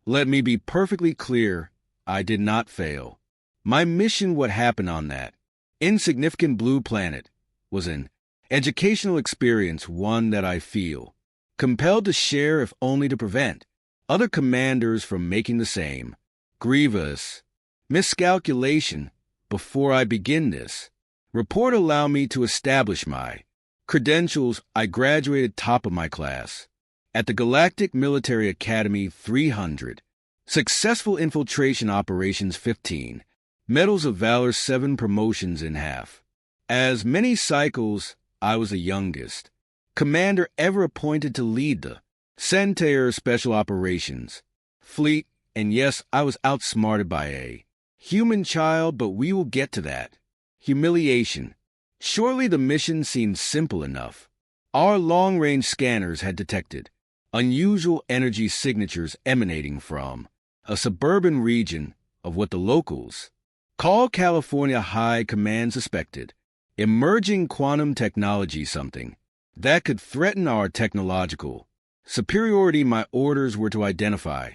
Let me be perfectly clear, I did not fail. My mission, what happened on that insignificant blue planet, was an educational experience, one that I feel compelled to share if only to prevent other commanders from making the same grievous miscalculation. Before I begin this report, allow me to establish my credentials. I graduated top of my class at the Galactic Military Academy 300, successful infiltration operations 15, medals of valor 7, promotions in half. As many cycles, I was the youngest commander ever appointed to lead the Centaur Special Operations Fleet, and yes, I was outsmarted by a human child, but we will get to that. Humiliation. Surely the mission seemed simple enough. Our long-range scanners had detected unusual energy signatures emanating from a suburban region of what the locals call California. High Command suspected emerging quantum technology, something that could threaten our technological superiority. My orders were to identify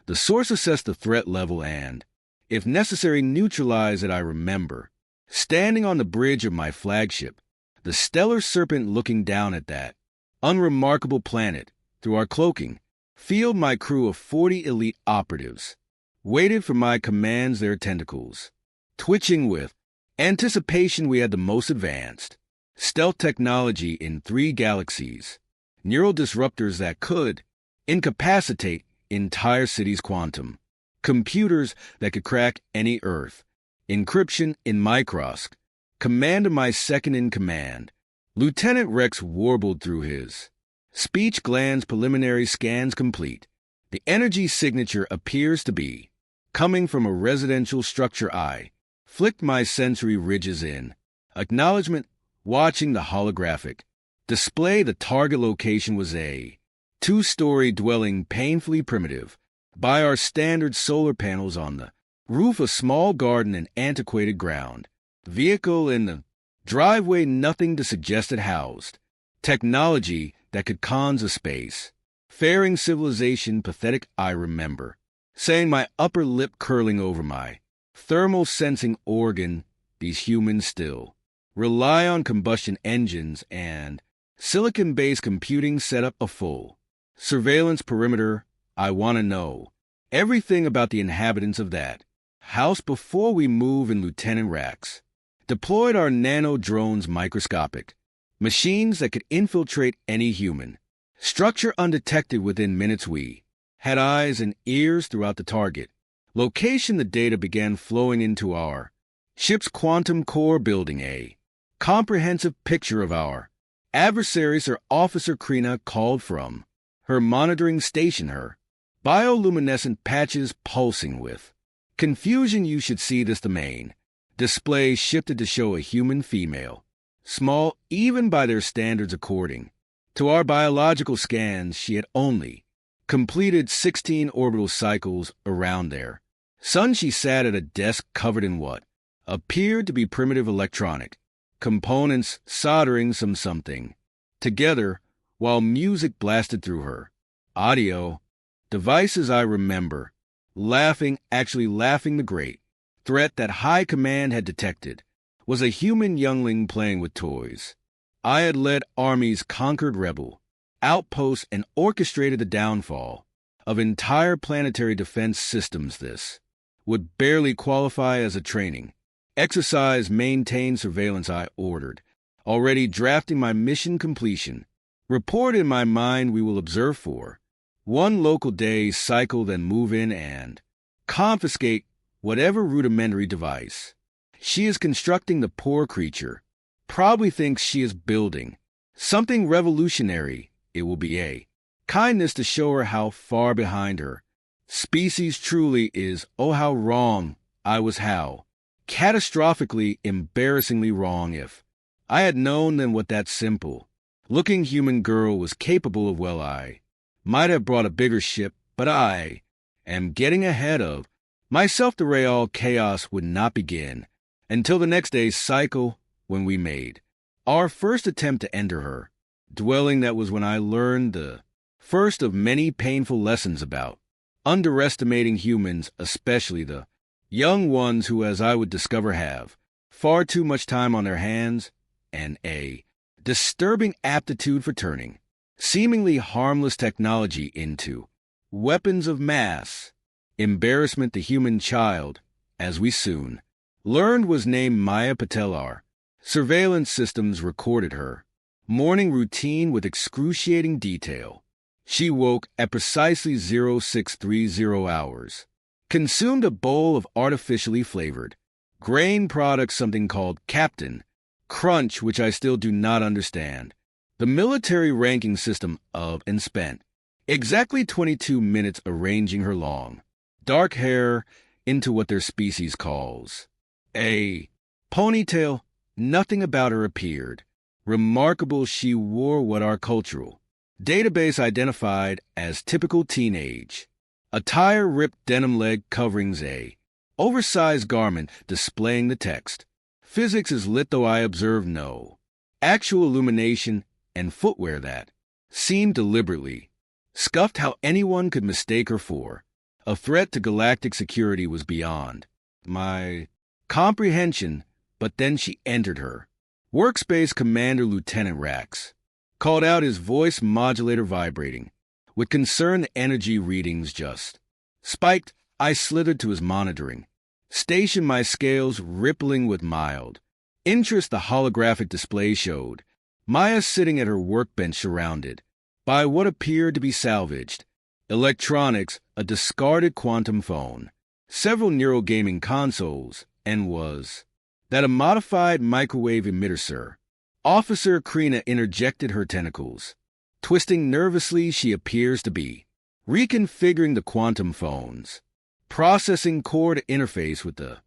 the source, assess the threat level, and, if necessary, neutralize it. I remember standing on the bridge of my flagship, the Stellar Serpent, looking down at that unremarkable planet through our cloaking field. My crew of 40 elite operatives waited for my commands, their tentacles twitching with anticipation. We had the most advanced stealth technology in 3 galaxies, neural disruptors that could incapacitate entire cities, quantum computers that could crack any Earth, encryption in microsc. Commander, my second in command, Lieutenant Rex, warbled through his speech glands. Preliminary scans complete. The energy signature appears to be coming from a residential structure. I flicked my sensory ridges in acknowledgement, watching the holographic display. The target location was a 2-story dwelling, painfully primitive by our standard, solar panels on the roof, a small garden, an antiquated ground vehicle in the driveway, nothing to suggest it housed technology that could cons a space faring civilization. Pathetic, I remember saying, my upper lip curling over my thermal sensing organ. These humans still rely on combustion engines and silicon-based computing. Set up a full surveillance perimeter. I want to know everything about the inhabitants of that house before we move in. Lieutenant Rax deployed our nano drones, microscopic machines that could infiltrate any human structure undetected. Within minutes, we had eyes and ears throughout the target location. The data began flowing into our ship's quantum core, building a comprehensive picture of our adversaries. Her officer Krina called from her monitoring station, her bioluminescent patches pulsing with confusion. You should see this. The main display shifted to show a human female, small even by their standards. According to our biological scans, she had only completed 16 orbital cycles around their sun. She sat at a desk covered in what appeared to be primitive electronic components, soldering something together while music blasted through her audio devices. I remember laughing. The great threat that High Command had detected was a human youngling playing with toys. I had led armies, conquered rebel outposts, and orchestrated the downfall of entire planetary defense systems. This would barely qualify as a training exercise. Maintain surveillance, I ordered, already drafting my mission completion report in my mind. We will observe for 1 local day, cycle, then move in and confiscate whatever rudimentary device she is constructing. The poor creature probably thinks she is building something revolutionary. It will be a kindness to show her how far behind her species truly is. Oh, how wrong I was, how catastrophically, embarrassingly wrong. If I had known then what that simple-looking human girl was capable of, well, I might have brought a bigger ship, but I am getting ahead of myself. The real chaos would not begin until the next day's cycle, when we made our first attempt to enter her dwelling. That was when I learned the first of many painful lessons about underestimating humans, especially the young ones who, as I would discover, have far too much time on their hands and a disturbing aptitude for turning seemingly harmless technology into weapons of mass embarrassment. The human child, as we soon learned, was named Maya Patelar. Surveillance systems recorded her morning routine with excruciating detail. She woke at precisely 0630 hours, consumed a bowl of artificially flavored grain products, something called Captain Crunch, which I still do not understand, the military ranking system of, and spent exactly 22 minutes arranging her long, dark hair into what their species calls a ponytail. Nothing about her appeared remarkable. She wore what our cultural database identified as typical teenage attire: ripped denim leg coverings, a oversized garment displaying the text "Physics is lit," though I observed no actual illumination, and footwear that seemed deliberately scuffed. How anyone could mistake her for a threat to galactic security was beyond my comprehension. But then she entered her workspace. Commander Lieutenant Rax called out, his voice modulator vibrating with concern. The energy readings just spiked. I slithered to his monitoring station, my scales rippling with mild interest. The holographic display showed Maya sitting at her workbench, surrounded by what appeared to be salvaged electronics, a discarded quantum phone, several neural gaming consoles, and was that a modified microwave emitter, sir? Officer Krina interjected, her tentacles twisting nervously. She appears to be reconfiguring the quantum phone's processing core to interface with the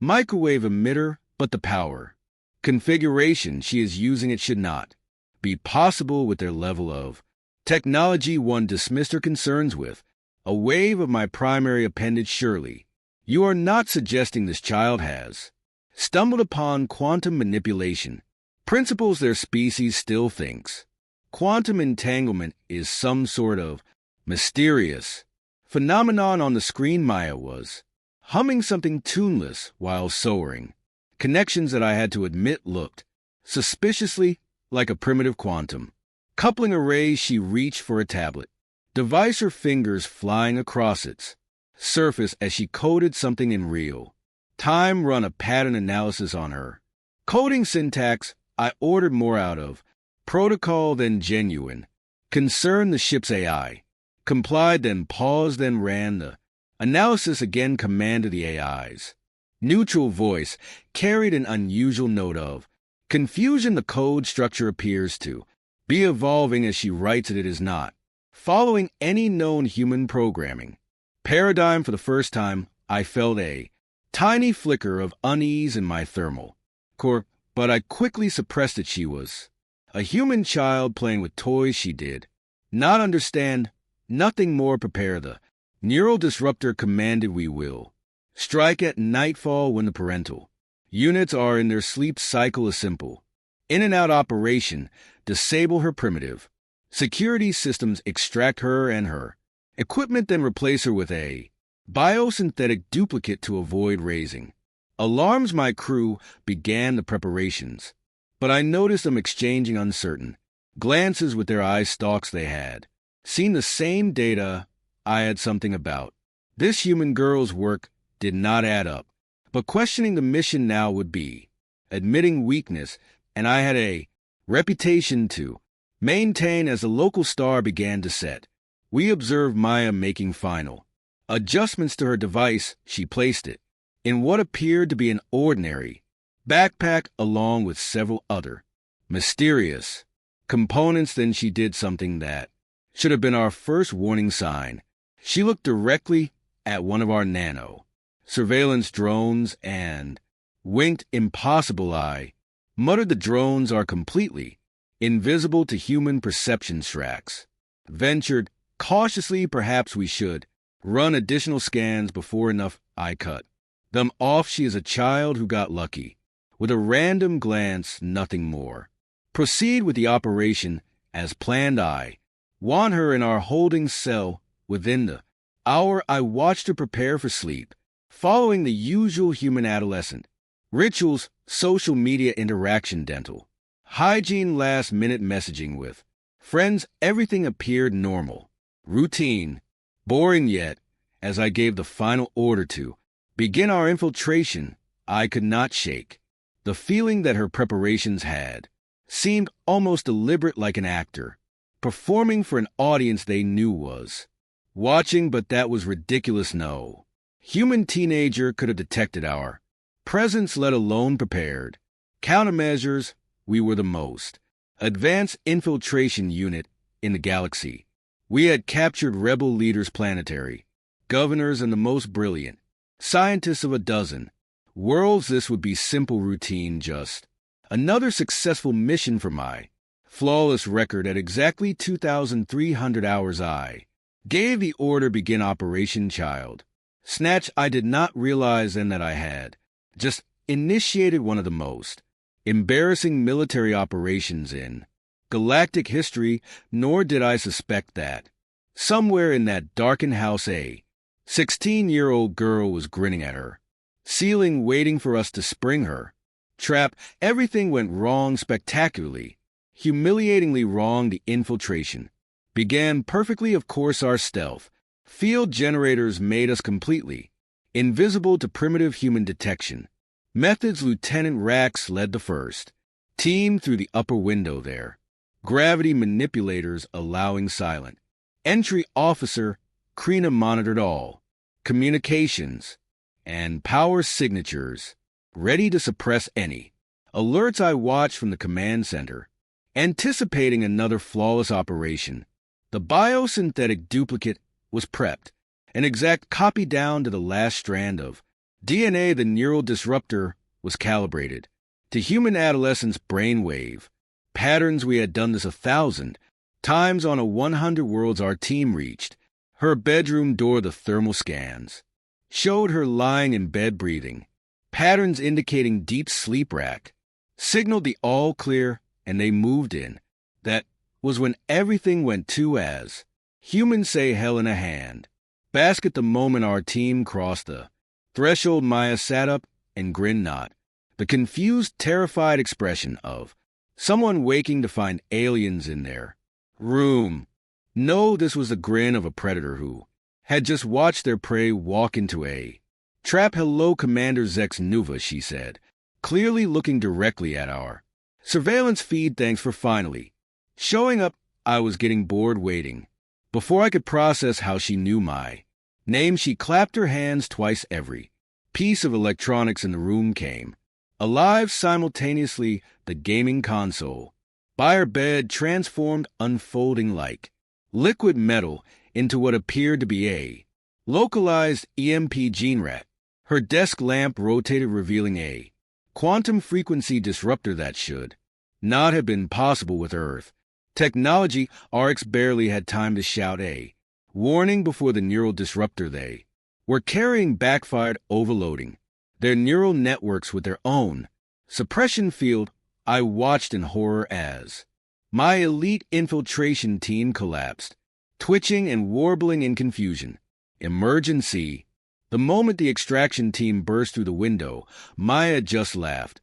microwave emitter, but the power configuration she is using it should not be possible with their level of technology. One dismissed her concerns with a wave of my primary appendage. Surely you are not suggesting this child has stumbled upon quantum manipulation principles? Their species still thinks quantum entanglement is some sort of mysterious phenomenon. On the screen, Maya was humming something tuneless while soaring connections that I had to admit looked suspiciously like a primitive quantum coupling array. She reached for a tablet device, her fingers flying across its surface as she coded something in real time. Run a pattern analysis on her coding syntax. I ordered more out of protocol than genuine concern. The ship's AI complied, then paused, then ran the analysis again. Commanded the AI's neutral voice carried an unusual note of confusion. The code structure appears to be evolving as she writes it. It is not following any known human programming paradigm. For the first time, I felt a tiny flicker of unease in my thermal core, but I quickly suppressed it. She was a human child playing with toys. She did not understand nothing more. Prepare the neural disruptor. Commanded, we will strike at nightfall when the parental units are in their sleep cycle. A simple in and out operation. Disable her primitive security systems, extract her and her equipment, then replace her with a biosynthetic duplicate to avoid raising alarms. My crew began the preparations, but I noticed them exchanging uncertain glances with their eye stalks. They had seen the same data I had. Something about this human girl's work did not add up, but questioning the mission now would be admitting weakness, and I had a reputation to maintain. As the local star began to set, we observed Maya making final adjustments to her device. She placed it in what appeared to be an ordinary backpack along with several other mysterious components. Then she did something that should have been our first warning sign. She looked directly at one of our nano surveillance drones and winked. Impossible, I muttered. The drones are completely invisible to human perception. Strax ventured cautiously. Perhaps we should run additional scans before enough. I cut them off. She is a child who got lucky with a random glance, nothing more. Proceed with the operation as planned. I want her in our holding cell within the I watched her prepare for sleep, following the usual human adolescent. Rituals, social media interaction, dental hygiene, last-minute messaging with friends, everything appeared normal. Routine, boring yet, as I gave the final order to begin our infiltration, I could not shake. The feeling that her preparations had seemed almost deliberate, like an actor performing for an audience they knew was watching, but that was ridiculous. No human teenager could have detected our presence, let alone prepared. Countermeasures, we were the most advanced infiltration unit in the galaxy. We had captured rebel leaders, planetary governors, and the most brilliant scientists of a dozen worlds. This would be simple routine, just another successful mission for my flawless record. At exactly 2,300 hours, I gave the order, begin Operation Child Snatch. I did not realize then that I had just initiated one of the most embarrassing military operations in galactic history, nor did I suspect that somewhere in that darkened house a 16-year-old girl was grinning at her ceiling, waiting for us to spring her trap. Everything went wrong, spectacularly, humiliatingly wrong. The infiltration began perfectly. Of course, our stealth field generators made us completely invisible to primitive human detection methods. Lieutenant Rax led the first team through the upper window there. Gravity manipulators allowing silent entry. Officer Krina monitored all communications and power signatures, ready to suppress any alerts. I watched from the command center, anticipating another flawless operation. The biosynthetic duplicate was prepped, an exact copy down to the last strand of DNA. The neural disruptor was calibrated to human adolescent's brainwave patterns. We had done this 1,000 times on a 100 worlds. Our team reached her bedroom door. The thermal scans showed her lying in bed, breathing patterns indicating deep sleep. Rack signaled the all clear, and they moved in. That was when everything went to, as humans say, hell in a hand basket. The moment our team crossed the threshold, Maya sat up and grinned, not the confused, terrified expression of someone waking to find aliens in their room. No, this was the grin of a predator who had just watched their prey walk into a trap. Hello, Commander Zex Nuva, she said, clearly looking directly at our surveillance feed. Thanks for finally showing up. I was getting bored waiting. Before I could process how she knew my name, she clapped her hands twice. Every piece of electronics in the room came alive simultaneously. The gaming console by her bed transformed, unfolding like liquid metal into what appeared to be a localized EMP gene rat. Her desk lamp rotated, revealing a quantum frequency disruptor that should not have been possible with Earth technology. RX barely had time to shout a warning before the neural disruptor they were carrying backfired, overloading their neural networks with their own suppression field. I watched in horror as my elite infiltration team collapsed, twitching and warbling in confusion. Emergency. The moment the extraction team burst through the window, Maya just laughed,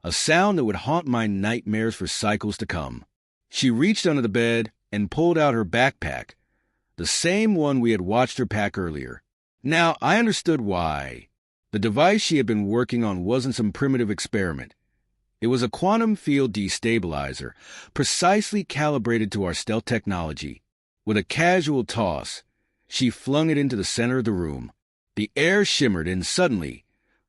a sound that would haunt my nightmares for cycles to come. She reached under the bed and pulled out her backpack, the same one we had watched her pack earlier. Now, I understood why. The device she had been working on wasn't some primitive experiment. It was a quantum field destabilizer, precisely calibrated to our stealth technology. With a casual toss, she flung it into the center of the room. The air shimmered, and suddenly,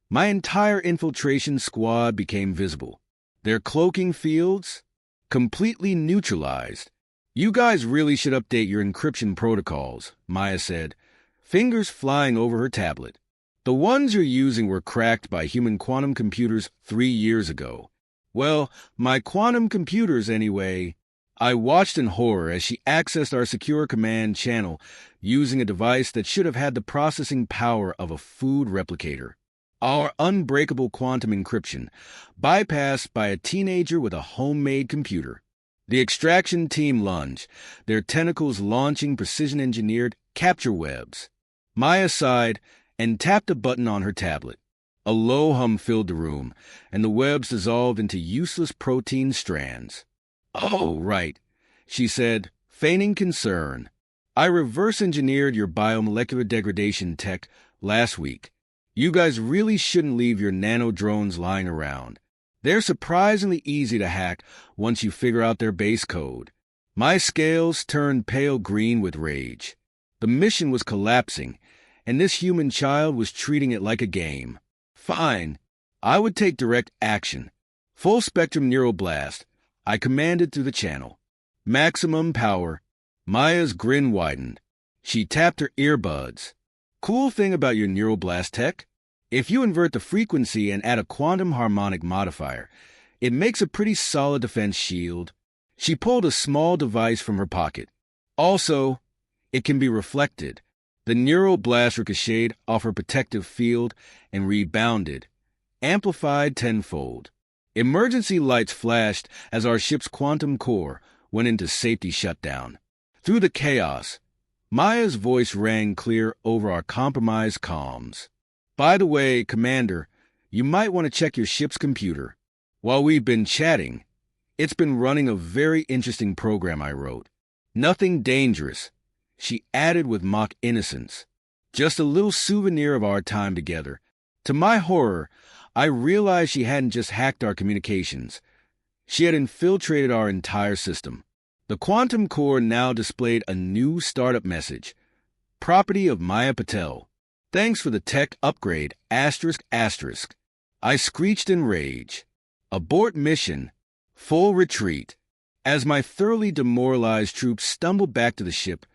my entire infiltration squad became visible. Their cloaking fields completely neutralized. You guys really should update your encryption protocols, Maya said, fingers flying over her tablet. The ones you're using were cracked by human quantum computers 3 years ago. Well, my quantum computers anyway. I watched in horror as she accessed our secure command channel using a device that should have had the processing power of a food replicator. Our unbreakable quantum encryption, bypassed by a teenager with a homemade computer. The extraction team lunged, their tentacles launching precision-engineered capture webs. Maya sighed and tapped a button on her tablet. A low hum filled the room, and the webs dissolved into useless protein strands. "Oh, right," she said, feigning concern. "I reverse-engineered your biomolecular degradation tech last week. You guys really shouldn't leave your nano-drones lying around. They're surprisingly easy to hack once you figure out their base code." My scales turned pale green with rage. The mission was collapsing, and this human child was treating it like a game. Fine. I would take direct action. Full-spectrum neuroblast, I commanded through the channel. Maximum power. Maya's grin widened. She tapped her earbuds. "Cool thing about your neuroblast tech? If you invert the frequency and add a quantum harmonic modifier, it makes a pretty solid defense shield." She pulled a small device from her pocket. "Also, it can be reflected." The neuroblast ricocheted off her protective field and rebounded, amplified tenfold. Emergency lights flashed as our ship's quantum core went into safety shutdown. Through the chaos, Maya's voice rang clear over our compromised comms. "By the way, Commander, you might want to check your ship's computer. While we've been chatting, it's been running a very interesting program I wrote. Nothing dangerous," she added with mock innocence. "Just a little souvenir of our time together." To my horror, I realized she hadn't just hacked our communications. She had infiltrated our entire system. The quantum core now displayed a new startup message. "Property of Maya Patel. Thanks for the tech upgrade, asterisk, asterisk." I screeched in rage. "Abort mission. Full retreat." As my thoroughly demoralized troops stumbled back to the ship,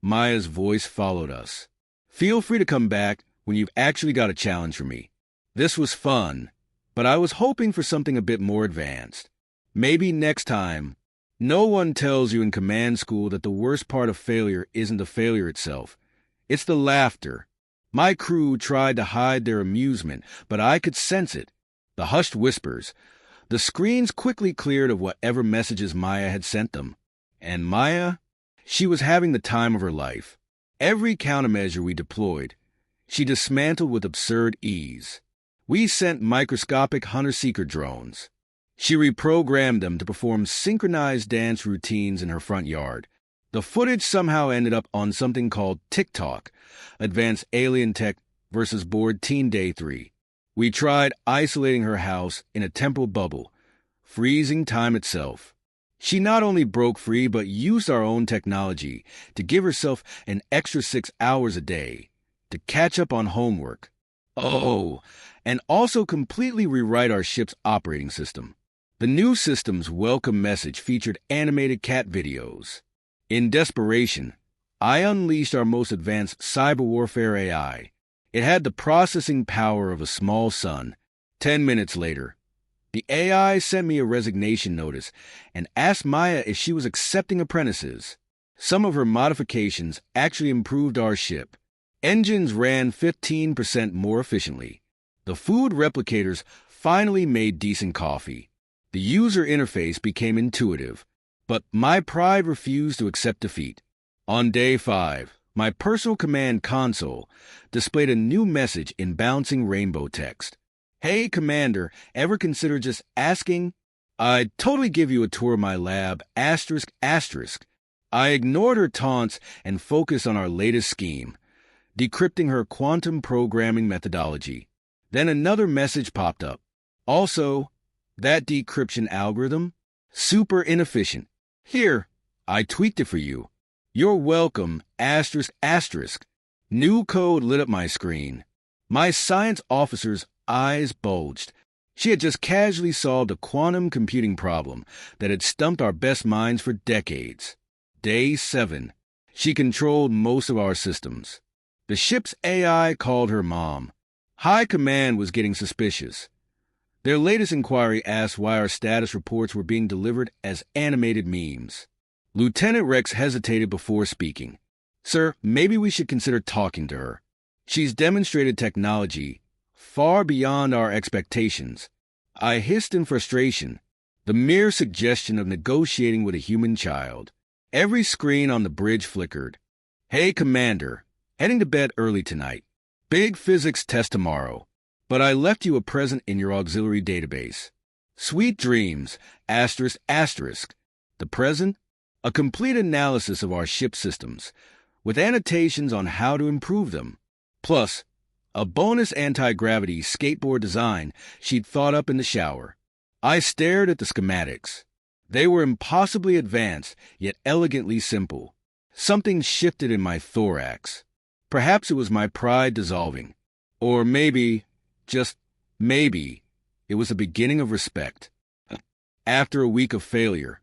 Maya's voice followed us. "Feel free to come back when you've actually got a challenge for me. This was fun, but I was hoping for something a bit more advanced. Maybe next time." No one tells you in command school that the worst part of failure isn't the failure itself. It's the laughter. My crew tried to hide their amusement, but I could sense it. The hushed whispers. The screens quickly cleared of whatever messages Maya had sent them. And Maya? She was having the time of her life. Every countermeasure we deployed, she dismantled with absurd ease. We sent microscopic hunter-seeker drones. She reprogrammed them to perform synchronized dance routines in her front yard. The footage somehow ended up on something called TikTok, Advanced Alien Tech versus Board Teen Day 3. We tried isolating her house in a temporal bubble, freezing time itself. She not only broke free, but used our own technology to give herself an extra 6 hours a day to catch up on homework. Oh, and also completely rewrite our ship's operating system. The new system's welcome message featured animated cat videos. In desperation, I unleashed our most advanced cyber warfare AI. It had the processing power of a small sun. 10 minutes later, the AI sent me a resignation notice and asked Maya if she was accepting apprentices. Some of her modifications actually improved our ship. Engines ran 15% more efficiently. The food replicators finally made decent coffee. The user interface became intuitive, but my pride refused to accept defeat. On day 5, my personal command console displayed a new message in bouncing rainbow text. "Hey, Commander, ever consider just asking?" "I'd totally give you a tour of my lab, asterisk, asterisk." I ignored her taunts and focused on our latest scheme, decrypting her quantum programming methodology. Then another message popped up. "Also, that decryption algorithm? Super inefficient. Here, I tweaked it for you. You're welcome, asterisk, asterisk." New code lit up my screen. My science officer's eyes bulged. She had just casually solved a quantum computing problem that had stumped our best minds for decades. Day 7. She controlled most of our systems. The ship's AI called her mom. High Command was getting suspicious. Their latest inquiry asked why our status reports were being delivered as animated memes. Lieutenant Rex hesitated before speaking. "Sir, maybe we should consider talking to her. She's demonstrated technology far beyond our expectations." I hissed in frustration. The mere suggestion of negotiating with a human child. Every screen on the bridge flickered. "Hey, Commander, Heading to bed early tonight. Big physics test tomorrow. But I left you a present in your auxiliary database. Sweet dreams, asterisk, asterisk. The present? A complete analysis of our ship systems, with annotations on how to improve them. Plus, a bonus anti-gravity skateboard design she'd thought up in the shower. I stared at the schematics. They were impossibly advanced, yet elegantly simple. Something shifted in my thorax. Perhaps it was my pride dissolving. Or maybe, just maybe, it was the beginning of respect. After a week of failure,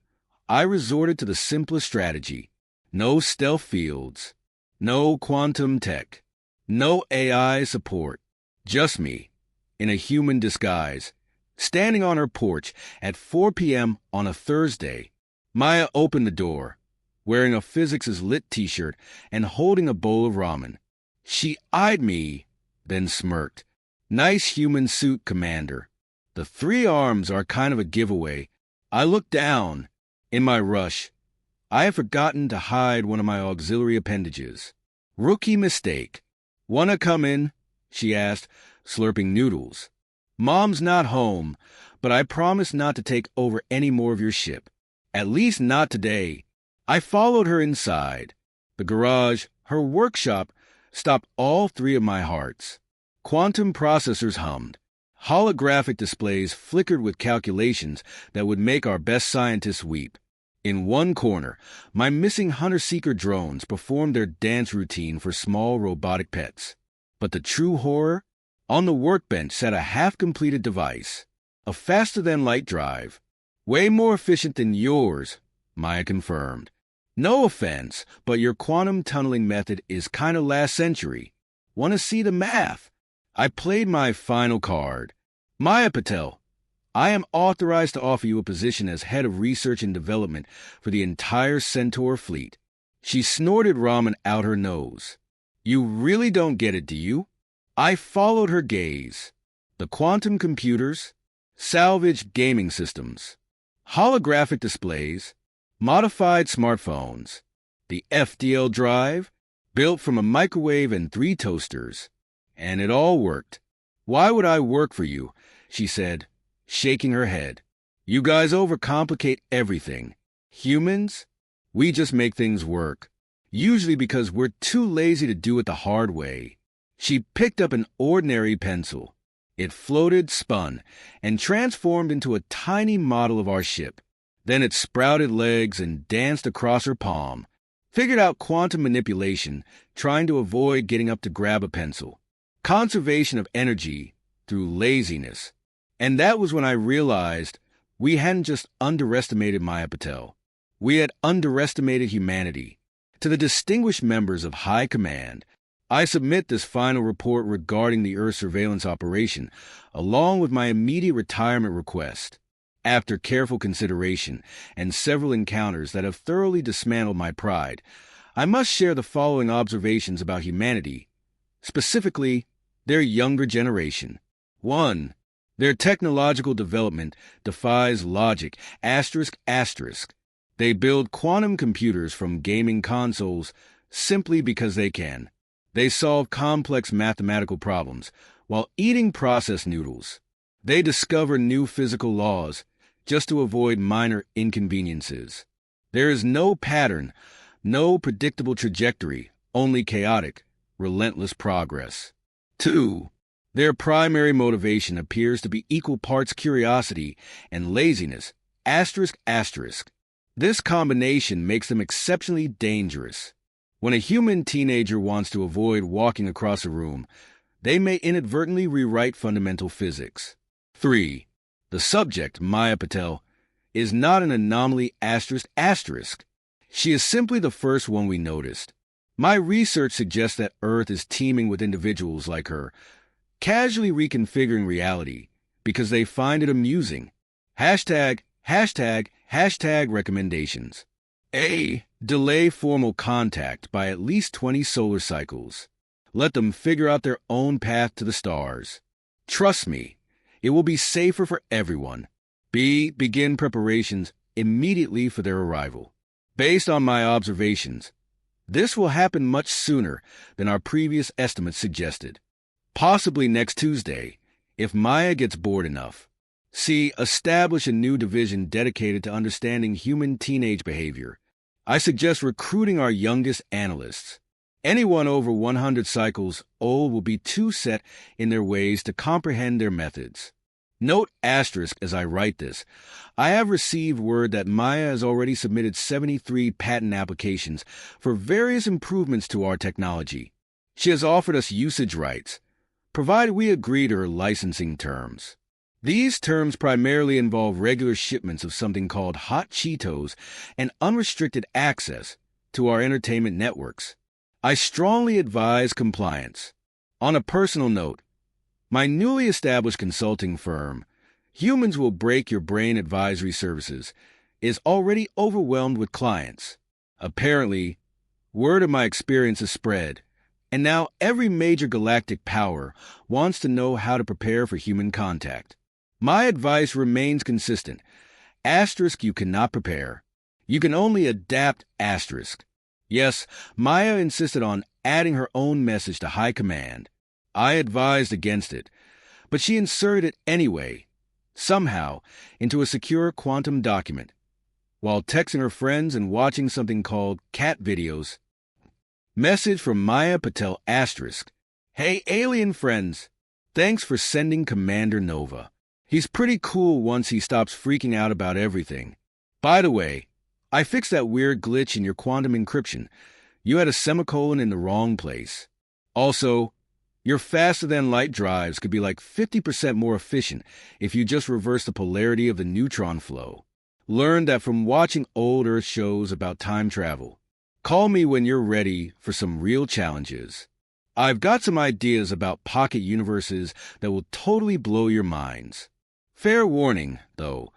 I resorted to the simplest strategy. No stealth fields, no quantum tech, no AI support. Just me, in a human disguise, standing on her porch at 4 p.m. on a Thursday. Maya opened the door, wearing a physics-is-lit t-shirt and holding a bowl of ramen. She eyed me, then smirked. Nice human suit, Commander. The 3 arms are kind of a giveaway. I looked down. In my rush, I had forgotten to hide one of my auxiliary appendages. Rookie mistake. "Wanna come in?" she asked, slurping noodles. "Mom's not home, but I promise not to take over any more of your ship. At least not today." I followed her inside. The garage, her workshop, stopped all 3 of my hearts. Quantum processors hummed. Holographic displays flickered with calculations that would make our best scientists weep. In one corner, my missing hunter-seeker drones performed their dance routine for small robotic pets. But the true horror? On the workbench sat a half-completed device, a faster-than-light drive. "Way more efficient than yours," Maya confirmed. "No offense, but your quantum tunneling method is kinda last century. Want to see the math?" I played my final card. "Maya Patel, I am authorized to offer you a position as head of research and development for the entire Centaur fleet." She snorted ramen out her nose. "You really don't get it, do you?" I followed her gaze. The quantum computers, salvaged gaming systems, holographic displays, modified smartphones, the FDL drive, built from a microwave and 3 toasters. And it all worked. "Why would I work for you?" she said, shaking her head. "You guys overcomplicate everything. Humans, we just make things work. Usually because we're too lazy to do it the hard way." She picked up an ordinary pencil. It floated, spun, and transformed into a tiny model of our ship. Then it sprouted legs and danced across her palm. Figured out quantum manipulation, trying to avoid getting up to grab a pencil. Conservation of energy through laziness. And that was when I realized we hadn't just underestimated Maya Patel. We had underestimated humanity. To the distinguished members of High Command, I submit this final report regarding the Earth surveillance operation, along with my immediate retirement request. After careful consideration and several encounters that have thoroughly dismantled my pride, I must share the following observations about humanity, specifically their younger generation. 1. Their technological development defies logic, asterisk, asterisk. They build quantum computers from gaming consoles simply because they can. They solve complex mathematical problems while eating processed noodles. They discover new physical laws just to avoid minor inconveniences. There is no pattern, no predictable trajectory, only chaotic, relentless progress. 2. Their primary motivation appears to be equal parts curiosity and laziness, asterisk, asterisk. This combination makes them exceptionally dangerous. When a human teenager wants to avoid walking across a room, they may inadvertently rewrite fundamental physics. 3. The subject, Maya Patel, is not an anomaly, asterisk, asterisk. She is simply the first one we noticed. My research suggests that Earth is teeming with individuals like her, casually reconfiguring reality because they find it amusing. Hashtag recommendations. A. Delay formal contact by at least 20 solar cycles. Let them figure out their own path to the stars. Trust me, it will be safer for everyone. B. Begin preparations immediately for their arrival. Based on my observations, This will happen much sooner than our previous estimates suggested. Possibly next Tuesday, if Maya gets bored enough. C. Establish a new division dedicated to understanding human teenage behavior. I suggest recruiting our youngest analysts. Anyone over 100 cycles old will be too set in their ways to comprehend their methods. Note asterisk as I write this. I have received word that Maya has already submitted 73 patent applications for various improvements to our technology. She has offered us usage rights, provided we agree to her licensing terms. These terms primarily involve regular shipments of something called hot Cheetos and unrestricted access to our entertainment networks. I strongly advise compliance. On a personal note, my newly established consulting firm, Humans Will Break Your Brain Advisory Services, is already overwhelmed with clients. Apparently, word of my experience has spread, and now every major galactic power wants to know how to prepare for human contact. My advice remains consistent. Asterisk, you cannot prepare. You can only adapt asterisk. Yes, Maya insisted on adding her own message to High Command. I advised against it, but she inserted it anyway, somehow, into a secure quantum document, while texting her friends and watching something called cat videos. Message from Maya Patel asterisk. Hey, alien friends. Thanks for sending Commander Nova. He's pretty cool once he stops freaking out about everything. By the way, I fixed that weird glitch in your quantum encryption. You had a semicolon in the wrong place. Also, your faster-than-light drives could be like 50% more efficient if you just reverse the polarity of the neutron flow. Learn that from watching old Earth shows about time travel. Call me when you're ready for some real challenges. I've got some ideas about pocket universes that will totally blow your minds. Fair warning, though,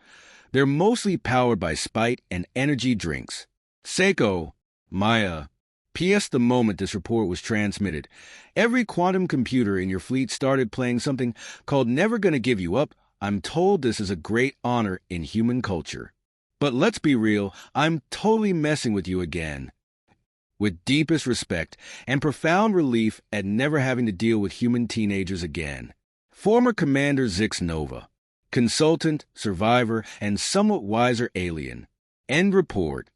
they're mostly powered by spite and energy drinks. Seiko, Maya. P.S. The moment this report was transmitted, every quantum computer in your fleet started playing something called Never Gonna Give You Up. I'm told this is a great honor in human culture. But let's be real, I'm totally messing with you again. With deepest respect and profound relief at never having to deal with human teenagers again. Former Commander Zix Nova. Consultant, survivor, and somewhat wiser alien. End report.